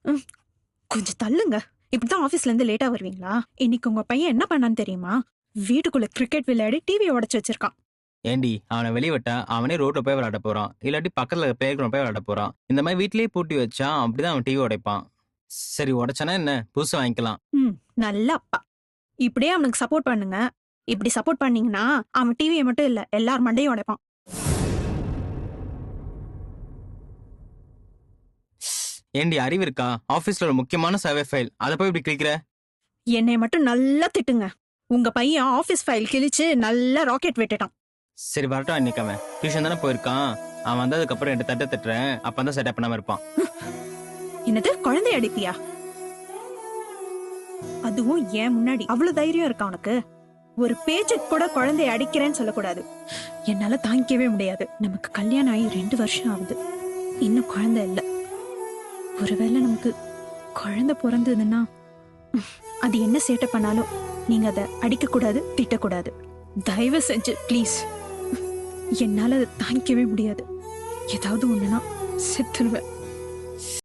ம், கொஞ்சம் தள்ளுங்க. இப்படிதான் ஆபீஸ்ல இருந்து லேட்டா வருவீங்களா? இன்னைக்கு உங்க பையன் என்ன பண்ணான்னு தெரியுமா? வீட்டுக்குள்ள கிரிக்கெட் விளையாடி டிவியை உடைச்சு வச்சிருக்கான். ஏண்டி அவனை வெளியே விட்டா அவனே ரோட்ல போய் விளையாட போறான், இல்லாட்டி பக்கத்துல பிளே கிரவுண்ட் போய் விளையாட போறான். இந்த மாதிரி வீட்லயே பூட்டி வச்சா அப்படிதான் அவன் டிவி உடைப்பான். சரி உடைச்சானா என்ன, புதுசு வாங்கிக்கலாம். ம், நல்ல அப்பா. இப்படியே அவனுக்கு சப்போர்ட் பண்ணுங்க. இப்படி சப்போர்ட் பண்ணீங்கன்னா அவன் டிவியை மட்டும் இல்ல எல்லார் மண்டையும் உடைப்பான். ஏண்டி அறிவு இருக்கா? ஆபீஸ்ல ஒரு முக்கியமான சர்வே ஃபைல், அதை போய் இப்படி கிளிக்கிற? என்னை மட்டும் நல்லா திட்டுங்க. உங்க பையன் ஆபீஸ் ஃபைல் கிழிச்சு நல்லா ராக்கெட் விட்டுட்டான். சரி வரட்டும், இன்னைக்கு அவன் டியூஷன் தானே போயிருக்கான். அவன் வந்ததுக்கு அப்புறம் ரெண்டு தட்டை தட்டுறேன், அப்பதான் செட்டப் பண்ணாம இருப்பான். என்னது குழந்தை அடிப்பியா? அதுவும் ஏன் முன்னாடி அவ்வளவு தைரியம் இருக்கா உனக்கு? ஒரு பேச்சுக்கு கூட குழந்தைய அடிக்கிறேன்னு சொல்லக்கூடாது. என்னால தாங்கிக்கவே முடியாது. நமக்கு கல்யாணம் ஆகி 2 வருஷம் ஆகுது, இன்னும் குழந்தை இல்ல. ஒருவேளை நமக்கு குழந்தை பிறந்ததுன்னா அது என்ன சேட்டை பண்ணாலும் நீங்க அதை அடிக்க கூடாது, திட்டக்கூடாது. தயவு செஞ்சு ப்ளீஸ். என்னால அதை தாங்கிக்கவே முடியாது. ஏதாவது ஒண்ணுனா செத்துருவேன்.